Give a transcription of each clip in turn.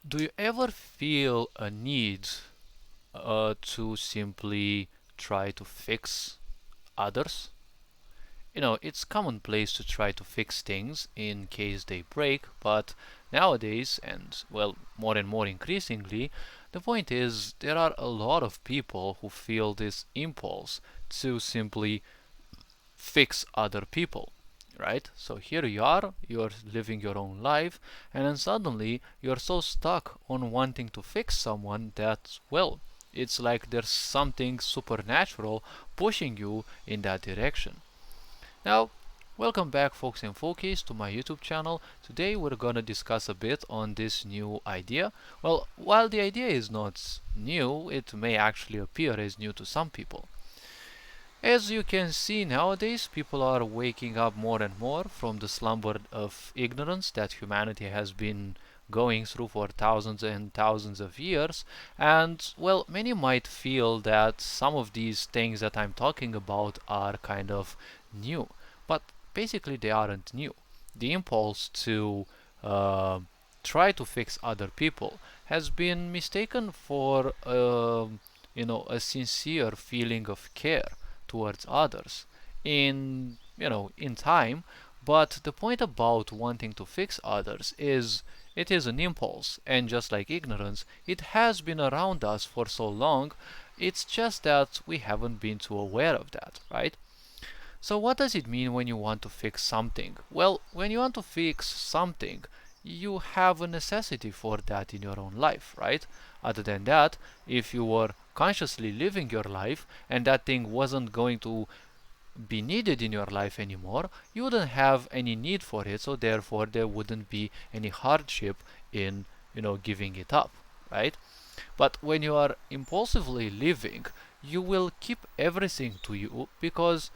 Do you ever feel a need to simply try to fix others? It's commonplace to try to fix things in case they break, but nowadays, and well, more and more increasingly, the point is there are a lot of people who feel this impulse to simply fix other people, right? So here you are, you're living your own life, and then suddenly you're so stuck on wanting to fix someone that, well, it's like there's something supernatural pushing you in that direction. Now, welcome back, folks and folkies, to my YouTube channel. Today we're gonna discuss a bit on this new idea. Well, while the idea is not new, it may actually appear as new to some people. As you can see nowadays, people are waking up more and more from the slumber of ignorance that humanity has been going through for thousands and thousands of years. And, well, many might feel that some of these things that I'm talking about are kind of new. But basically, they aren't new. The impulse to try to fix other people has been mistaken for, a sincere feeling of care towards others in time. But the point about wanting to fix others is it is an impulse, and just like ignorance, it has been around us for so long. It's just that we haven't been too aware of that, right? So what does it mean when you want to fix something? Well, when you want to fix something, you have a necessity for that in your own life, right? Other than that, if you were consciously living your life and that thing wasn't going to be needed in your life anymore, you wouldn't have any need for it, so therefore there wouldn't be any hardship in, giving it up, right? But when you are impulsively living, you will keep everything to you because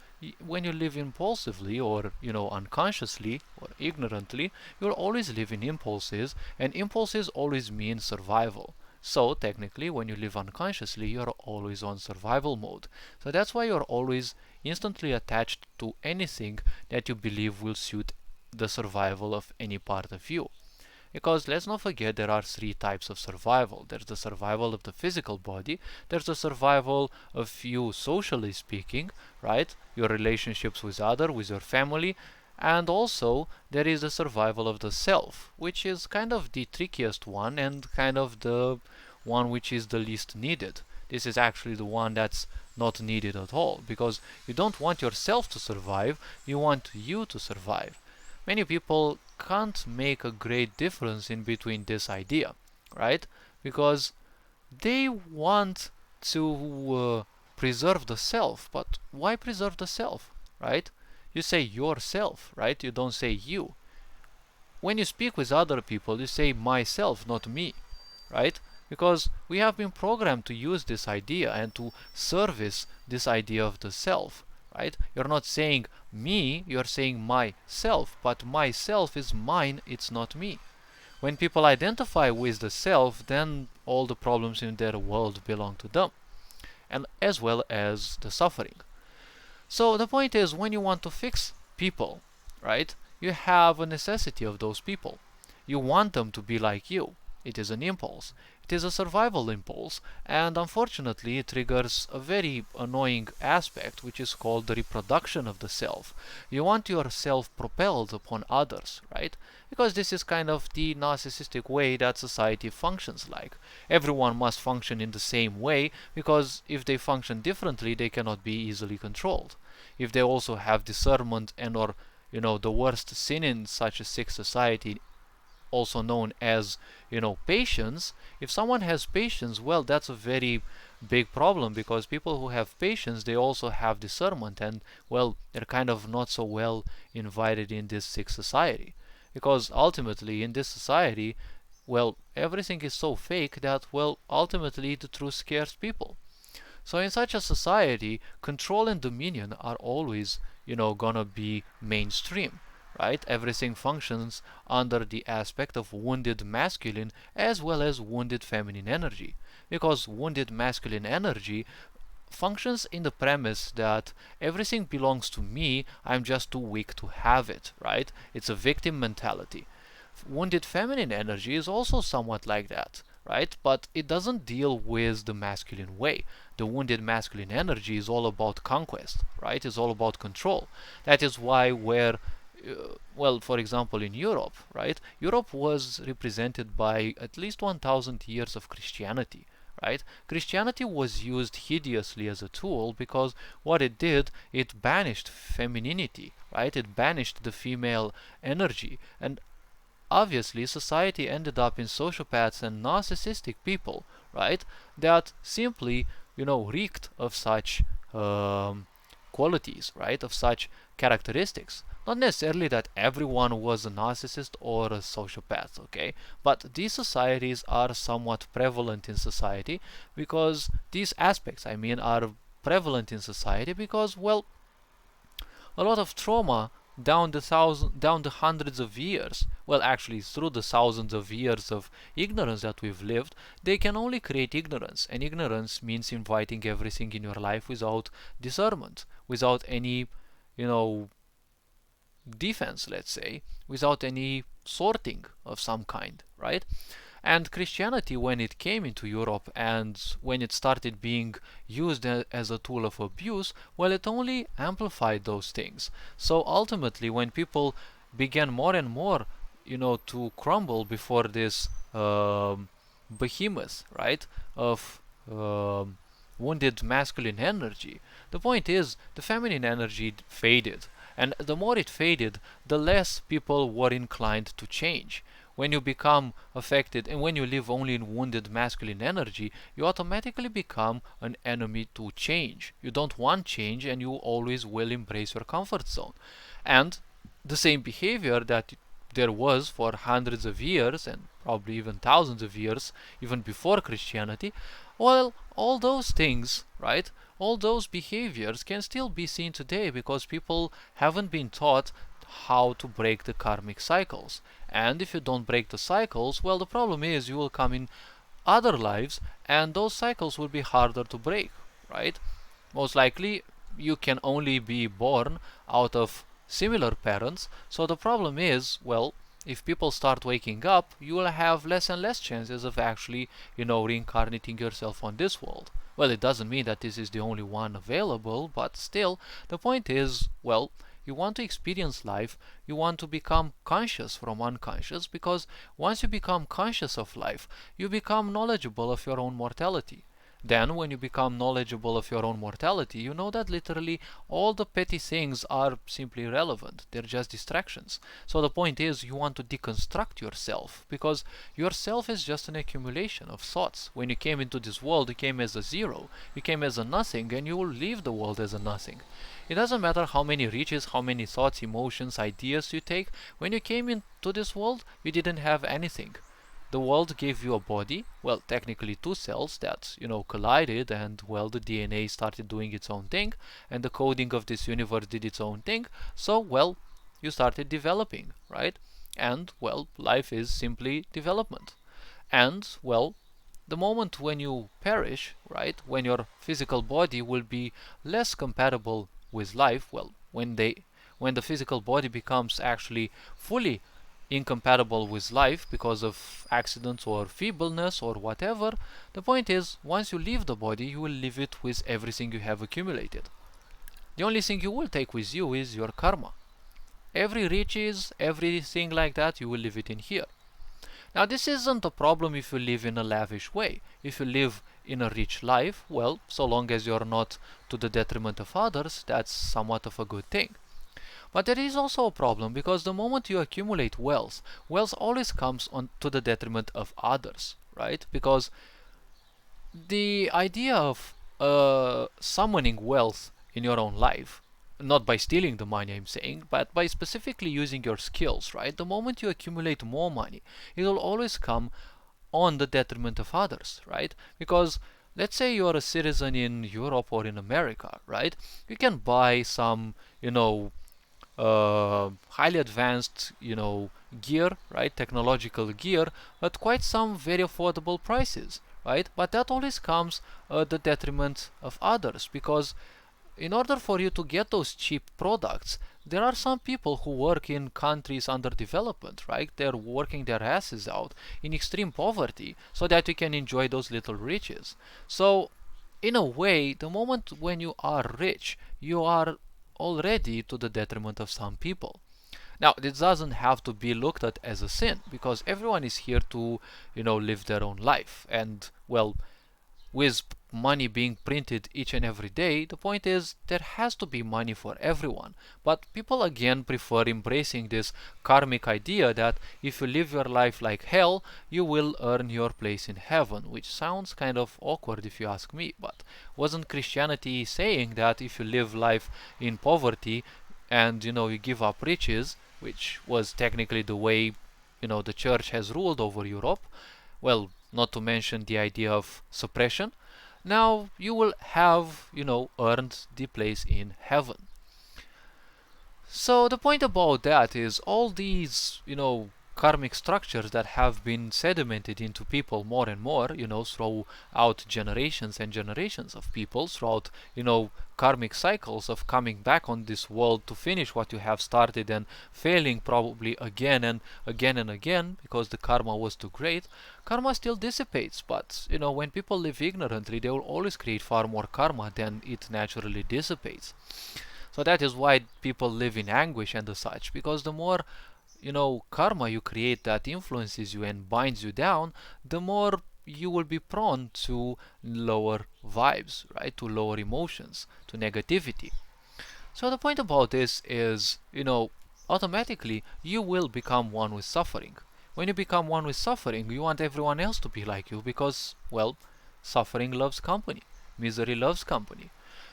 when you live impulsively or unconsciously or ignorantly, you'll always live in impulses, and impulses always mean survival. So technically, when you live unconsciously, you're always on survival mode. So that's why you're always instantly attached to anything that you believe will suit the survival of any part of you. Because let's not forget there are three types of survival. There's the survival of the physical body, there's the survival of you socially speaking, right? Your relationships with other, with your family, and also there is the survival of the self, which is kind of the trickiest one and kind of the one which is the least needed. This is actually the one that's not needed at all, because you don't want yourself to survive, you want you to survive. Many people can't make a great difference in between this idea, right? Because they want to preserve the self, but why preserve the self, right? You say yourself, right? You don't say you. When you speak with other people, you say myself, not me, right? Because we have been programmed to use this idea and to service this idea of the self, right? You're not saying me, you're saying myself, but myself is mine, it's not me. When people identify with the self, then all the problems in their world belong to them, and as well as the suffering. So the point is, when you want to fix people, right, you have a necessity of those people. You want them to be like you. It is an impulse. It is a survival impulse, and unfortunately it triggers a very annoying aspect which is called the reproduction of the self. You want yourself propelled upon others, right? Because this is kind of the narcissistic way that society functions like. Everyone must function in the same way, because if they function differently they cannot be easily controlled. If they also have discernment and or the worst sin in such a sick society, also known as patience. If someone has patience, well, that's a very big problem, because people who have patience, they also have discernment, and well, they're kind of not so well invited in this sick society, because ultimately in this society, well, everything is so fake that, well, ultimately the truth scares people. So in such a society, control and dominion are always gonna be mainstream, right? Everything functions under the aspect of wounded masculine as well as wounded feminine energy, because wounded masculine energy functions in the premise that everything belongs to me, I'm just too weak to have it, right? It's a victim mentality. Wounded feminine energy is also somewhat like that, right? But it doesn't deal with the masculine way. The wounded masculine energy is all about conquest, right? It's all about control. That is why well, for example, in Europe, right? Europe was represented by at least 1000 years of Christianity, right? Christianity was used hideously as a tool because what it did, it banished femininity, right? It banished the female energy. And obviously, society ended up in sociopaths and narcissistic people, right? That simply, reeked of such qualities, right? Of such characteristics. Not necessarily that everyone was a narcissist or a sociopath, okay? But these societies are somewhat prevalent in society because these aspects, I mean, are prevalent in society because, well, a lot of trauma down the hundreds of years, well, actually through the thousands of years of ignorance that we've lived, they can only create ignorance, and ignorance means inviting everything in your life without discernment, without any, you know defense, let's say, without any sorting of some kind, right? And Christianity, when it came into Europe and when it started being used as a tool of abuse, well, it only amplified those things. So ultimately, when people began more and more, to crumble before this behemoth, right, of wounded masculine energy, the point is the feminine energy faded. And the more it faded, the less people were inclined to change. When you become affected and when you live only in wounded masculine energy, you automatically become an enemy to change. You don't want change and you always will embrace your comfort zone. And the same behavior that there was for hundreds of years and probably even thousands of years, even before Christianity, well, all those things, right? All those behaviors can still be seen today because people haven't been taught how to break the karmic cycles. And if you don't break the cycles, well, the problem is you will come in other lives and those cycles will be harder to break, right? Most likely, you can only be born out of similar parents, so the problem is, well, if people start waking up, you will have less and less chances of actually, reincarnating yourself on this world. Well, it doesn't mean that this is the only one available, but still, the point is, well, you want to experience life, you want to become conscious from unconscious, because once you become conscious of life, you become knowledgeable of your own mortality. Then, when you become knowledgeable of your own mortality, you know that literally all the petty things are simply irrelevant. They're just distractions. So the point is, you want to deconstruct yourself, because yourself is just an accumulation of thoughts. When you came into this world, you came as a zero, you came as a nothing, and you will leave the world as a nothing. It doesn't matter how many riches, how many thoughts, emotions, ideas you take. When you came into this world, you didn't have anything. The world gave you a body, well, technically two cells that, collided, and, well, the DNA started doing its own thing, and the coding of this universe did its own thing, so, well, you started developing, right? And, well, life is simply development. And, well, the moment when you perish, right, when your physical body will be less compatible with life, well, when the physical body becomes actually fully incompatible with life because of accidents or feebleness or whatever, the point is, once you leave the body, you will leave it with everything you have accumulated. The only thing you will take with you is your karma. Every riches, everything like that, you will leave it in here. Now, this isn't a problem if you live in a lavish way. If you live in a rich life, well, so long as you're not to the detriment of others, that's somewhat of a good thing. But there is also a problem because the moment you accumulate wealth, wealth always comes on to the detriment of others, right? Because the idea of summoning wealth in your own life, not by stealing the money, I'm saying, but by specifically using your skills, right? The moment you accumulate more money, it will always come on the detriment of others, right? Because let's say you're a citizen in Europe or in America, right? You can buy some, highly advanced, gear, right, technological gear, at quite some very affordable prices, right? But that always comes at the detriment of others because in order for you to get those cheap products, there are some people who work in countries under development, right? They're working their asses out in extreme poverty so that we can enjoy those little riches. So, in a way, the moment when you are rich, you are already to the detriment of some people. Now, this doesn't have to be looked at as a sin because everyone is here to, live their own life. And, well, with money being printed each and every day, the point is there has to be money for everyone. But people again prefer embracing this karmic idea that if you live your life like hell, you will earn your place in heaven, which sounds kind of awkward if you ask me. But wasn't Christianity saying that if you live life in poverty and you give up riches, which was technically the way the church has ruled over Europe, well, not to mention the idea of suppression, now you will have, earned the place in heaven. So the point about that is all these, karmic structures that have been sedimented into people more and more, throughout generations and generations of people, throughout, karmic cycles of coming back on this world to finish what you have started and failing probably again and again and again because the karma was too great. Karma still dissipates, but when people live ignorantly, they will always create far more karma than it naturally dissipates. So that is why people live in anguish and such, because the more karma you create that influences you and binds you down, the more you will be prone to lower vibes, right? To lower emotions, to negativity. So the point about this is, automatically you will become one with suffering. When you become one with suffering, you want everyone else to be like you because, well, suffering loves company. Misery loves company.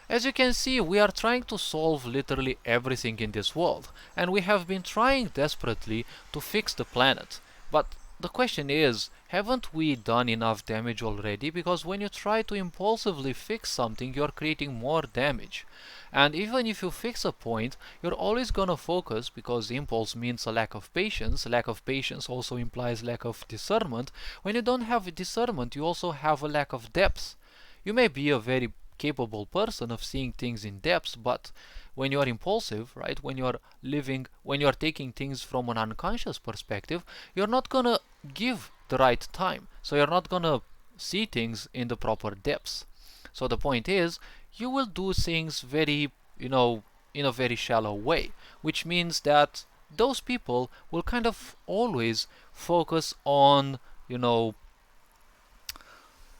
As you can see, we are trying to solve literally everything in this world, and we have been trying desperately to fix the planet. But the question is, haven't we done enough damage already? Because when you try to impulsively fix something, you're creating more damage. And even if you fix a point, you're always gonna focus, because impulse means a lack of patience. Lack of patience also implies lack of discernment. When you don't have discernment, you also have a lack of depth. You may be a very capable person of seeing things in depth, but when you are impulsive, right, when you are taking things from an unconscious perspective, you're not gonna give the right time, so you're not gonna see things in the proper depths. So the point is, you will do things very, in a very shallow way, which means that those people will kind of always focus on,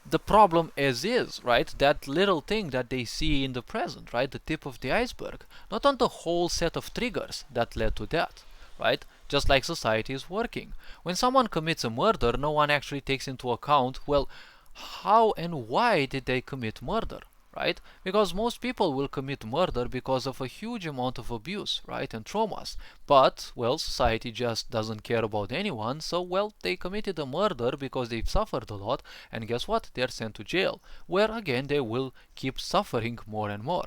the problem as is, right? That little thing that they see in the present, right? The tip of the iceberg, not on the whole set of triggers that led to that, right? Just like society is working. When someone commits a murder, no one actually takes into account, well, how and why did they commit murder, right? Because most people will commit murder because of a huge amount of abuse, right, and traumas. But, well, society just doesn't care about anyone, so, well, they committed a murder because they've suffered a lot, and guess what? They're sent to jail, where again they will keep suffering more and more.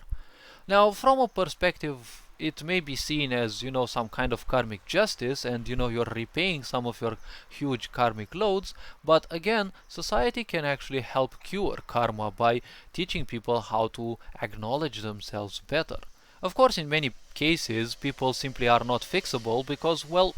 Now, from a perspective, it may be seen as, some kind of karmic justice and, you're repaying some of your huge karmic loads. But again, society can actually help cure karma by teaching people how to acknowledge themselves better. Of course, in many cases, people simply are not fixable because, well,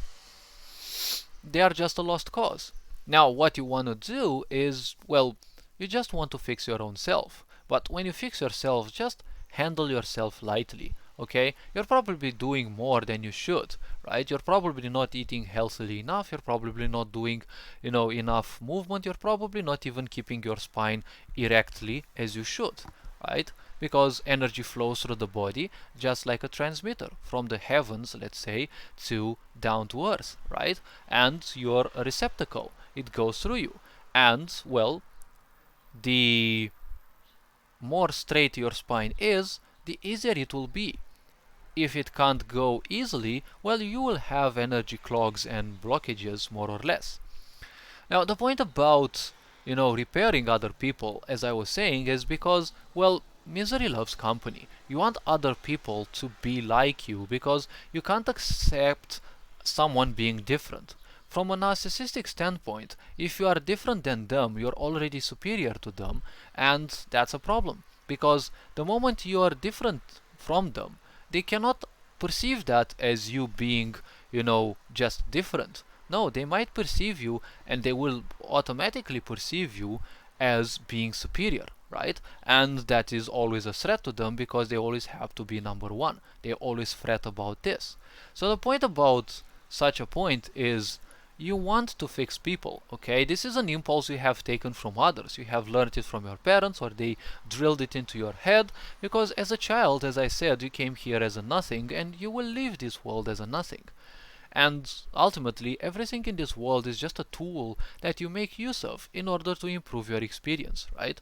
they are just a lost cause. Now, what you want to do is, well, you just want to fix your own self. But when you fix yourself, just handle yourself lightly, okay? You're probably doing more than you should, right? You're probably not eating healthily enough. You're probably not doing, enough movement. You're probably not even keeping your spine erectly as you should, right? Because energy flows through the body just like a transmitter from the heavens, let's say, to down to earth, right? And you're a receptacle. It goes through you. And, well, the more straight your spine is, the easier it will be. If it can't go easily, well, you will have energy clogs and blockages more or less. Now, the point about, repairing other people, as I was saying, is because, well, misery loves company. You want other people to be like you because you can't accept someone being different. From a narcissistic standpoint, if you are different than them, you're already superior to them, and that's a problem. because the moment you are different from them, they cannot perceive that as you being, just different. No, they might perceive you, and they will automatically perceive you as being superior, right? And that is always a threat to them, because they always have to be number one. They always fret about this. So the point about such a point is, you want to fix people, okay? This is an impulse you have taken from others. You have learned it from your parents, or they drilled it into your head, because as a child, as I said, you came here as a nothing, and you will leave this world as a nothing. And ultimately, everything in this world is just a tool that you make use of in order to improve your experience, right?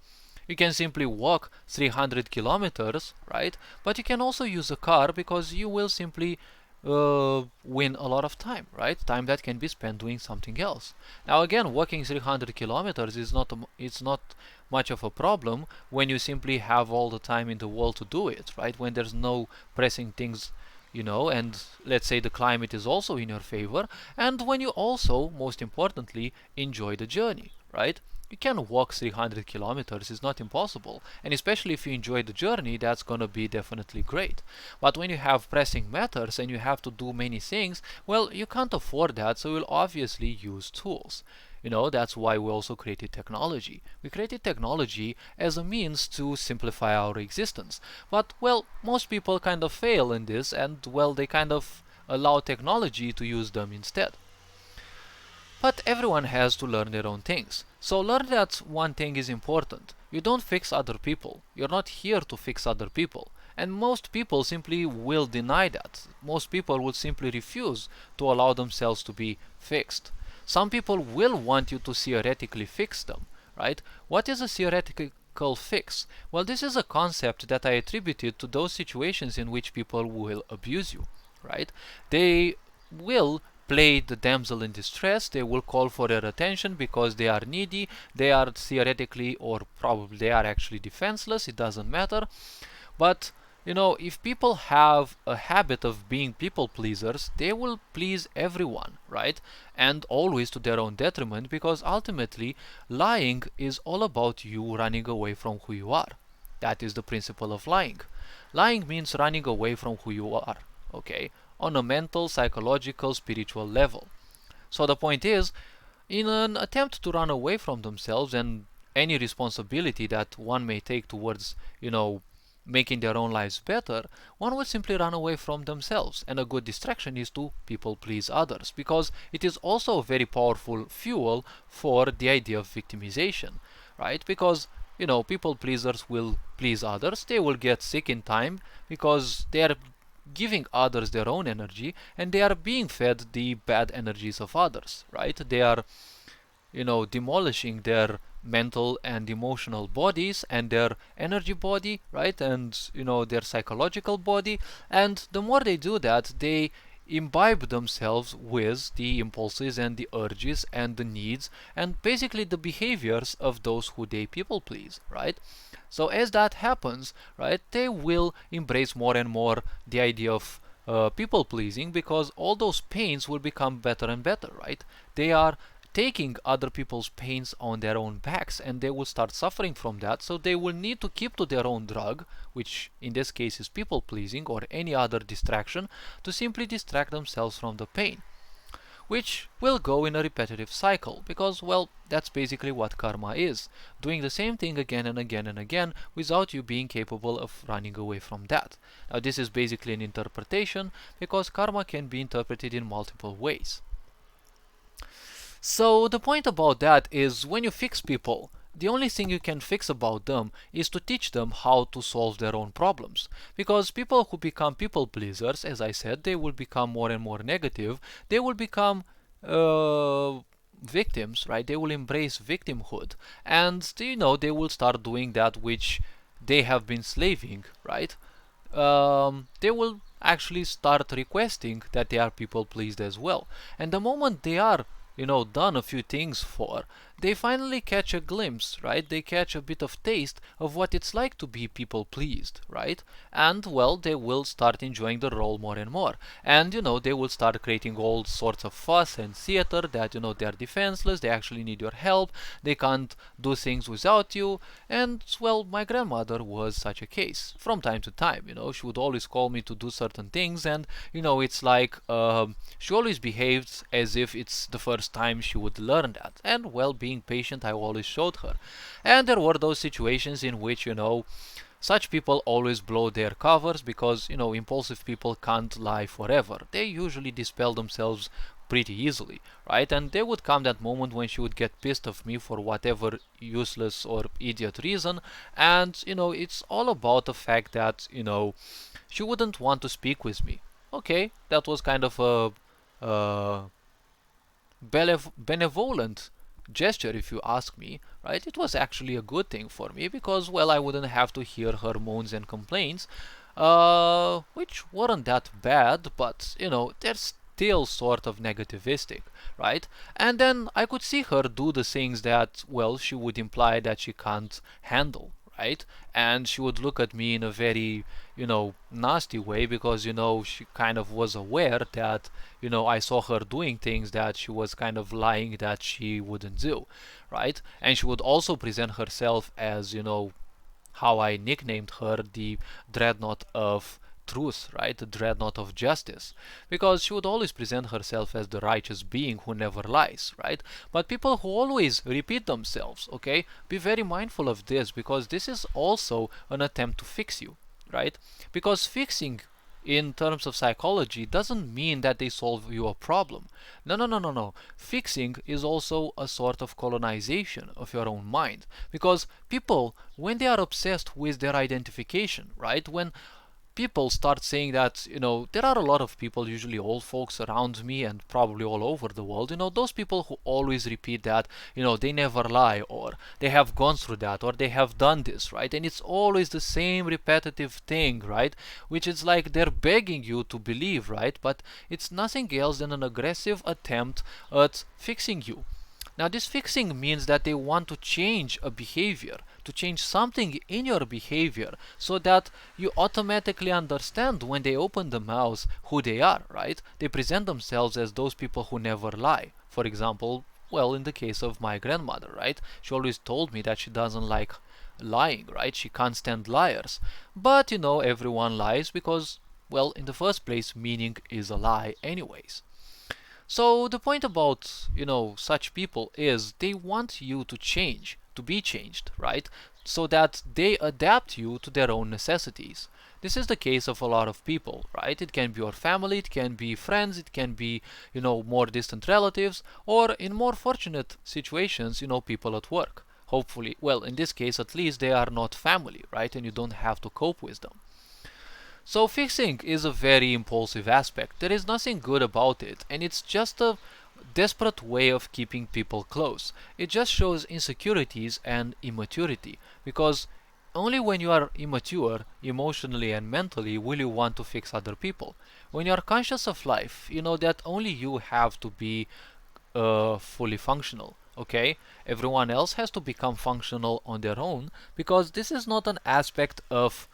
You can simply walk 300 kilometers, right? But you can also use a car, because you will simply win a lot of time, right? Time that can be spent doing something else. Now again, walking 300 kilometers is it's not much of a problem when you simply have all the time in the world to do it, right? When there's no pressing things, and let's say the climate is also in your favor, and when you also, most importantly, enjoy the journey, right? You can walk 300 kilometers, it's not impossible, and especially if you enjoy the journey, that's gonna be definitely great. But when you have pressing matters and you have to do many things, well, you can't afford that, so you'll obviously use tools. That's why we also created technology. We created technology as a means to simplify our existence. But, well, most people kind of fail in this, and, well, they kind of allow technology to use them instead. But everyone has to learn their own things. So learn that one thing is important. You don't fix other people. You're not here to fix other people. And most people simply will deny that. Most people will simply refuse to allow themselves to be fixed. Some people will want you to theoretically fix them, right? What is a theoretical fix? Well, this is a concept that I attributed to those situations in which people will abuse you, right? They will play the damsel in distress, they will call for their attention because they are needy, they are theoretically, or probably they are actually defenseless, it doesn't matter. But if people have a habit of being people pleasers, they will please everyone, right? And always to their own detriment, because ultimately lying is all about you running away from who you are. That is the principle of lying. Lying means running away from who you are, okay? On a mental, psychological, spiritual level. So the point is, in an attempt to run away from themselves and any responsibility that one may take towards, making their own lives better, one would simply run away from themselves. And a good distraction is to people please others, because it is also a very powerful fuel for the idea of victimization, right? Because people pleasers will please others, they will get sick in time because they are giving others their own energy, and they are being fed the bad energies of others, right? They are demolishing their mental and emotional bodies and their energy body, right? And their psychological body. And the more they do that, they imbibe themselves with the impulses and the urges and the needs and basically the behaviors of those who they people please, right? So as that happens, right, they will embrace more and more the idea of people pleasing, because all those pains will become better and better, right? They are taking other people's pains on their own backs, and they will start suffering from that, so they will need to keep to their own drug, which in this case is people pleasing or any other distraction, to simply distract themselves from the pain, which will go in a repetitive cycle, because, well, that's basically what karma is, doing the same thing again and again and again without you being capable of running away from that. Now this is basically an interpretation, because karma can be interpreted in multiple ways. So the point about that is, when you fix people, the only thing you can fix about them is to teach them how to solve their own problems. Because people who become people pleasers, as I said, they will become more and more negative. They will become victims, right? They will embrace victimhood, and they will start doing that which they have been slaving, right? They will actually start requesting that they are people pleased as well. And the moment they are done a few things for, they finally catch a glimpse, right? They catch a bit of taste of what it's like to be people pleased, right? And well, they will start enjoying the role more and more. And they will start creating all sorts of fuss and theater that they're defenseless, they actually need your help, they can't do things without you. And well, my grandmother was such a case from time to time. She would always call me to do certain things, and it's like she always behaved as if it's the first time she would learn that. And well, being patient, I always showed her. And there were those situations in which such people always blow their covers because impulsive people can't lie forever. They usually dispel themselves pretty easily, right? And there would come that moment when she would get pissed of me for whatever useless or idiot reason. And it's all about the fact that she wouldn't want to speak with me. Okay, that was kind of a benevolent gesture, if you ask me, right? It was actually a good thing for me because, well, I wouldn't have to hear her moans and complaints, which weren't that bad, but they're still sort of negativistic, right? And then I could see her do the things that, well, she would imply that she can't handle, right? And she would look at me in a very, nasty way because, she kind of was aware that, I saw her doing things that she was kind of lying that she wouldn't do, right? And she would also present herself as, how I nicknamed her, the dreadnought of truth, right? The dreadnought of justice. Because she would always present herself as the righteous being who never lies, right? But people who always repeat themselves, okay? Be very mindful of this because this is also an attempt to fix you, right? Because fixing in terms of psychology doesn't mean that they solve your problem. No, no, no, no, no. Fixing is also a sort of colonization of your own mind. Because people, when they are obsessed with their identification, right? When people start saying that, there are a lot of people, usually old folks around me and probably all over the world, those people who always repeat that, they never lie, or they have gone through that, or they have done this, right? And it's always the same repetitive thing, right? Which is like they're begging you to believe, right? But it's nothing else than an aggressive attempt at fixing you. Now, this fixing means that they want to change a behavior, to change something in your behavior, so that you automatically understand when they open the mouth who they are, right? They present themselves as those people who never lie. For example, well, in the case of my grandmother, right? She always told me that she doesn't like lying, right? She can't stand liars. But, everyone lies because, well, in the first place, meaning is a lie anyways. So the point about, such people is they want you to change, to be changed, right? So that they adapt you to their own necessities. This is the case of a lot of people, right? It can be your family, it can be friends, it can be, more distant relatives, or in more fortunate situations, people at work. Hopefully, well, in this case at least they are not family, right? And you don't have to cope with them. So fixing is a very impulsive aspect. There is nothing good about it, and it's just a desperate way of keeping people close. It just shows insecurities and immaturity, because only when you are immature, emotionally and mentally, will you want to fix other people. When you are conscious of life, you know that only you have to be fully functional. Okay, everyone else has to become functional on their own, because this is not an aspect of,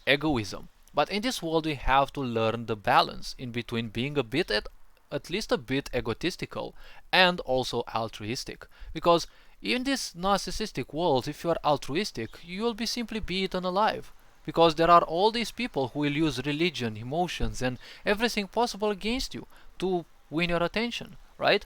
egoism. But in this world, we have to learn the balance in between being a bit, at least a bit egotistical, and also altruistic. Because in this narcissistic world, if you are altruistic, you will be simply be eaten alive. Because there are all these people who will use religion, emotions, and everything possible against you to win your attention, right?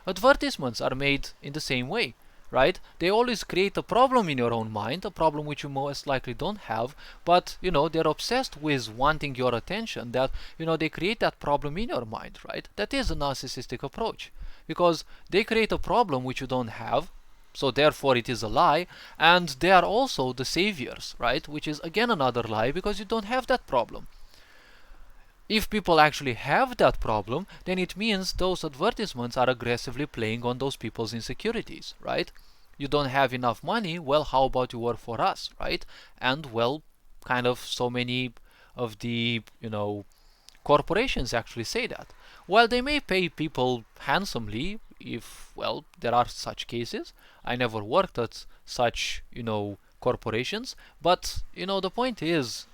Advertisements are made in the same way, right? They always create a problem in your own mind, a problem which you most likely don't have, but they're obsessed with wanting your attention, that they create that problem in your mind, right? That is a narcissistic approach, because they create a problem which you don't have, so therefore it is a lie, and they are also the saviors, right? Which is again another lie, because you don't have that problem. If people actually have that problem, then it means those advertisements are aggressively playing on those people's insecurities, right? You don't have enough money, well, how about you work for us, right? And, well, kind of so many of the, corporations actually say that. while they may pay people handsomely, if, well, there are such cases. I never worked at such, corporations, but, the point is,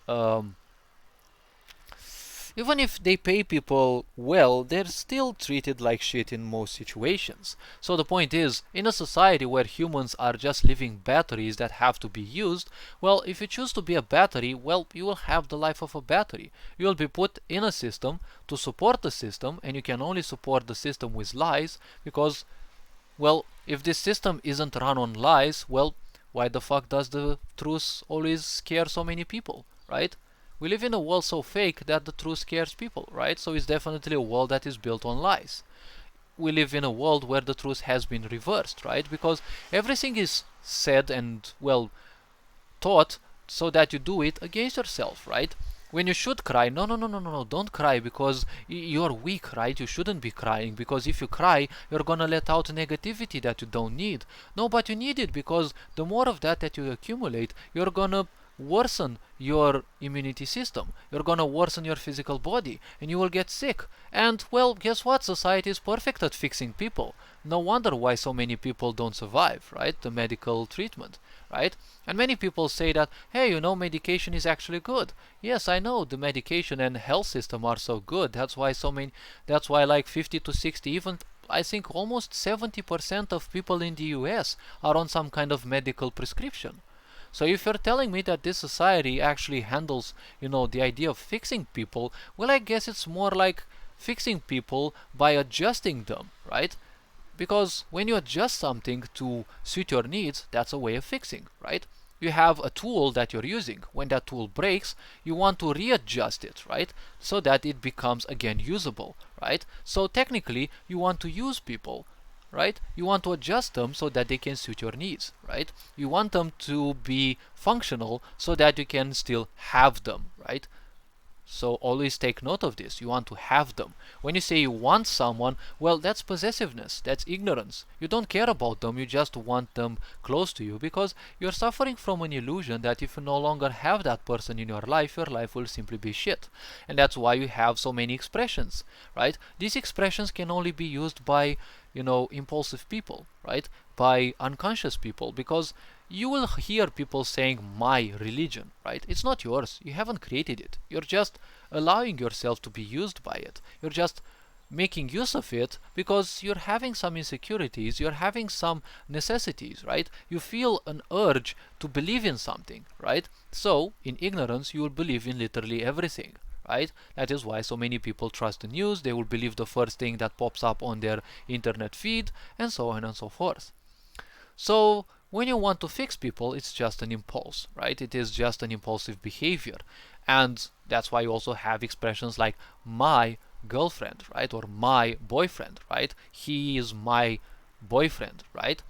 even if they pay people well, they're still treated like shit in most situations. So the point is, in a society where humans are just living batteries that have to be used, well, if you choose to be a battery, well, you will have the life of a battery. You will be put in a system to support the system, and you can only support the system with lies because, well, if this system isn't run on lies, well, why the fuck does the truth always scare so many people, right? We live in a world so fake that the truth scares people, right? So it's definitely a world that is built on lies. We live in a world where the truth has been reversed, right? Because everything is said and, well, taught so that you do it against yourself, right? When you should cry, no, no, no, no, no, no, don't cry because you're weak, right? You shouldn't be crying because if you cry, you're gonna let out negativity that you don't need. No, but you need it because the more of that you accumulate, you're gonna worsen your immunity system. You're gonna worsen your physical body and you will get sick. And, well, guess what? Society is perfect at fixing people. No wonder why so many people don't survive, right? The medical treatment, right? And many people say that, hey, medication is actually good. Yes, I know the medication and health system are so good. That's why like 50 to 60, even I think almost 70% of people in the US are on some kind of medical prescription. So if you're telling me that this society actually handles, the idea of fixing people, well, I guess it's more like fixing people by adjusting them, right? Because when you adjust something to suit your needs, that's a way of fixing, right? You have a tool that you're using. When that tool breaks, you want to readjust it, right? So that it becomes again usable, right? So technically, you want to use people, right? You want to adjust them so that they can suit your needs, right? You want them to be functional so that you can still have them, right? So always take note of this. You want to have them. When you say you want someone, well, that's possessiveness. That's ignorance. You don't care about them. You just want them close to you because you're suffering from an illusion that if you no longer have that person in your life will simply be shit. And that's why you have so many expressions, right? These expressions can only be used by, impulsive people, right? By unconscious people because you will hear people saying my religion, right? It's not yours. You haven't created it. You're just allowing yourself to be used by it. You're just making use of it because you're having some insecurities, you're having some necessities, right? You feel an urge to believe in something, right? So, in ignorance, you will believe in literally everything, right? That is why so many people trust the news. They will believe the first thing that pops up on their internet feed, and so on and so forth. So, when you want to fix people, it's just an impulse, right? It is just an impulsive behavior. And that's why you also have expressions like my girlfriend, right? Or my boyfriend, right? He is my boyfriend, right?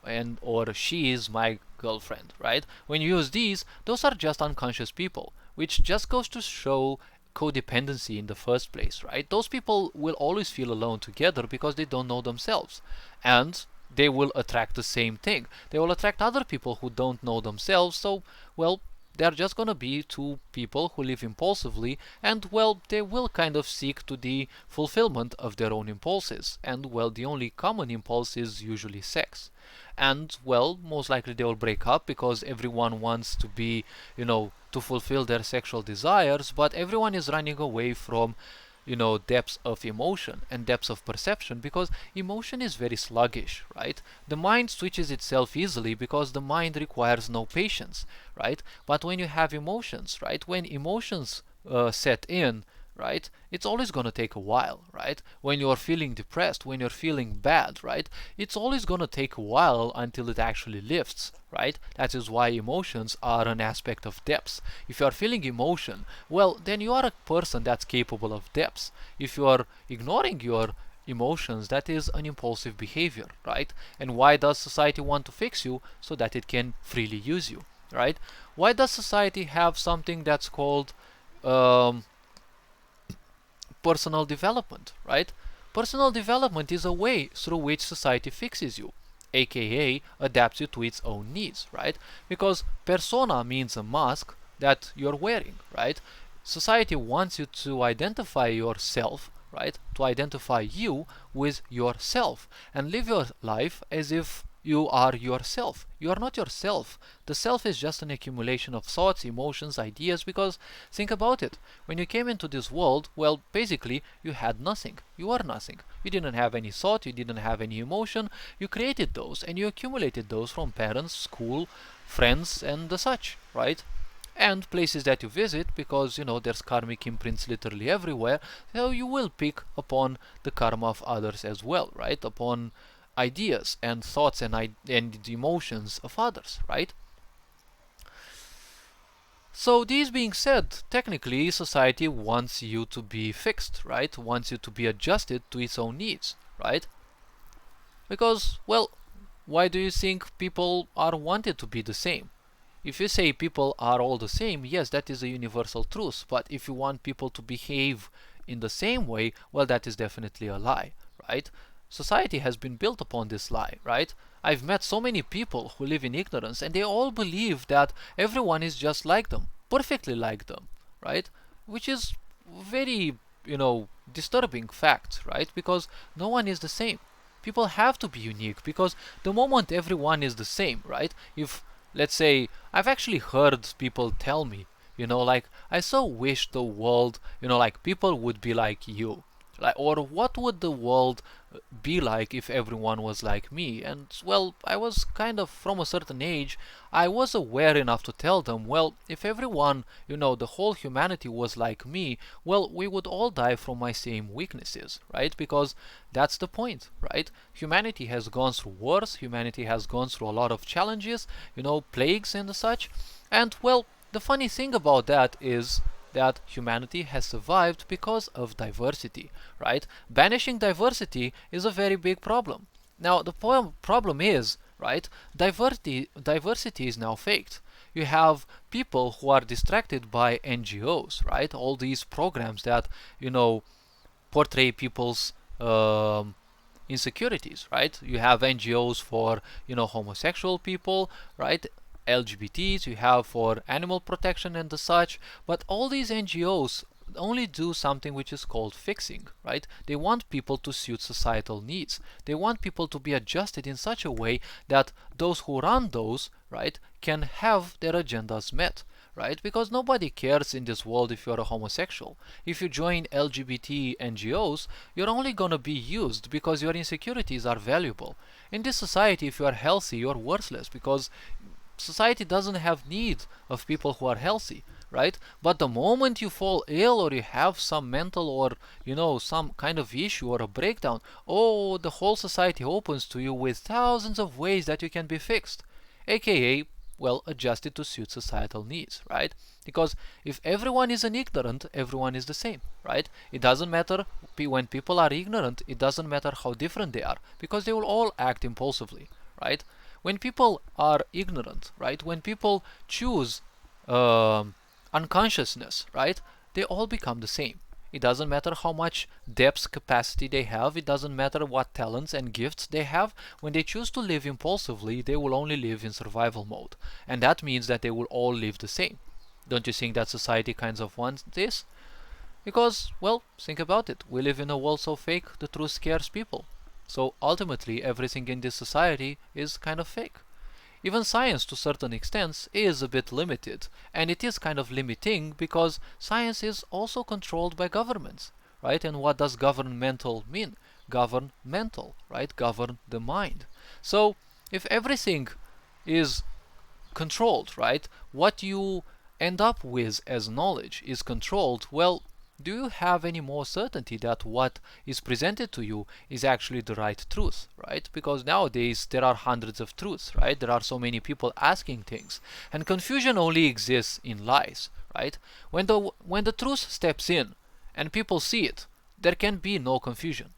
And or she is my girlfriend, right? When you use these, those are just unconscious people, which just goes to show codependency in the first place, right? Those people will always feel alone together because they don't know themselves. And they will attract the same thing. They will attract other people who don't know themselves. So, well, they're just gonna be two people who live impulsively and, well, they will kind of seek to the fulfillment of their own impulses. And, well, the only common impulse is usually sex. And, well, most likely they will break up because everyone wants to be, to fulfill their sexual desires, but everyone is running away from depths of emotion and depths of perception because emotion is very sluggish, right? The mind switches itself easily because the mind requires no patience, right? But when you have emotions, right? When emotions set in, right? It's always going to take a while, right? When you're feeling depressed, when you're feeling bad, right? It's always going to take a while until it actually lifts, right? That is why emotions are an aspect of depths. If you are feeling emotion, well, then you are a person that's capable of depths. If you are ignoring your emotions, that is an impulsive behavior, right? And why does society want to fix you? So that it can freely use you, right? Why does society have something that's called personal development, right? Personal development is a way through which society fixes you, aka adapts you to its own needs, right? Because persona means a mask that you're wearing, right? Society wants you to identify yourself right? To identify you with yourself and live your life as if you are yourself. You are not yourself. The self is just an accumulation of thoughts, emotions, ideas, because think about it. When you came into this world, well, basically, you had nothing. You are nothing. You didn't have any thought, you didn't have any emotion. You created those and you accumulated those from parents, school, friends, and the such, right? And places that you visit, because there's karmic imprints literally everywhere, so you will pick upon the karma of others as well, right? Upon ideas and thoughts and emotions of others, right? So these being said, technically society wants you to be fixed, right? Wants you to be adjusted to its own needs, right? Because, well, why do you think people are wanted to be the same? If you say people are all the same, yes, that is a universal truth. But if you want people to behave in the same way, well, that is definitely a lie, right? Society has been built upon this lie, right? I've met so many people who live in ignorance and they all believe that everyone is just like them, perfectly like them, right? Which is very, disturbing fact, right? Because no one is the same. People have to be unique because the moment everyone is the same, right? If let's say, I've actually heard people tell me, like, I so wish the world, like, people would be like you. Like, or what would the world be like if everyone was like me? And, well, I was kind of, from a certain age, I was aware enough to tell them, well, if everyone, the whole humanity was like me, well, we would all die from my same weaknesses, right? Because that's the point, right? Humanity has gone through wars, humanity has gone through a lot of challenges, plagues and such. And, well, the funny thing about that is that humanity has survived because of diversity, right? Banishing diversity is a very big problem. Now, the problem is, right, diversity is now faked. You have people who are distracted by NGOs, right? All these programs that, portray people's insecurities, right? You have NGOs for, homosexual people, right? LGBTs, you have for animal protection and the such, but all these NGOs only do something which is called fixing, right? They want people to suit societal needs. They want people to be adjusted in such a way that those who run those, right, can have their agendas met, right? Because nobody cares in this world if you're a homosexual. If you join LGBT NGOs, you're only gonna be used because your insecurities are valuable. In this society, if you are healthy, you're worthless because society doesn't have need of people who are healthy, right? But the moment you fall ill or you have some mental or some kind of issue or a breakdown, oh, the whole society opens to you with thousands of ways that you can be fixed, aka, well, adjusted to suit societal needs, right? Because if everyone is an ignorant, everyone is the same, right? It doesn't matter when people are ignorant, it doesn't matter how different they are, because they will all act impulsively, right? When people are ignorant, right? When people choose unconsciousness, right? They all become the same. It doesn't matter how much depth capacity they have. It doesn't matter what talents and gifts they have. When they choose to live impulsively, they will only live in survival mode. And that means that they will all live the same. Don't you think that society kind of wants this? Because, well, think about it. We live in a world so fake, the truth scares people. So ultimately, everything in this society is kind of fake. Even science, to certain extents, is a bit limited, and it is kind of limiting because science is also controlled by governments, right? And what does governmental mean? Govern mental, right? Govern the mind. So if everything is controlled, right? What you end up with as knowledge is controlled, well, do you have any more certainty that what is presented to you is actually the right truth, right? Because nowadays there are hundreds of truths, right? There are so many people asking things, and confusion only exists in lies, right? When the truth steps in and people see it, there can be no confusion.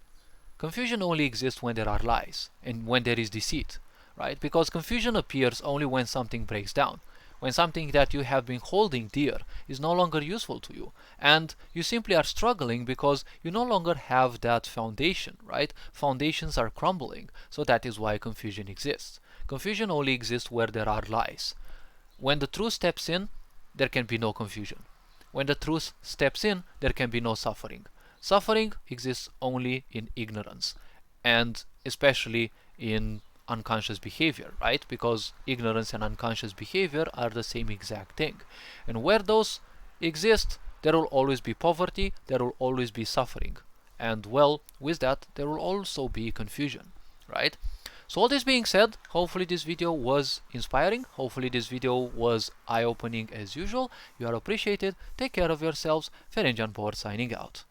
Confusion only exists when there are lies and when there is deceit, right? Because confusion appears only when something breaks down. When something that you have been holding dear is no longer useful to you, and you simply are struggling because you no longer have that foundation, right? Foundations are crumbling, so that is why confusion exists. Confusion only exists where there are lies. When the truth steps in, there can be no confusion. When the truth steps in, there can be no suffering. Suffering exists only in ignorance, and especially in unconscious behavior, right? Because ignorance and unconscious behavior are the same exact thing. And where those exist, there will always be poverty, there will always be suffering. And well, with that, there will also be confusion, right? So all this being said, hopefully this video was inspiring. Hopefully this video was eye-opening as usual. You are appreciated. Take care of yourselves. Ferencan Power signing out.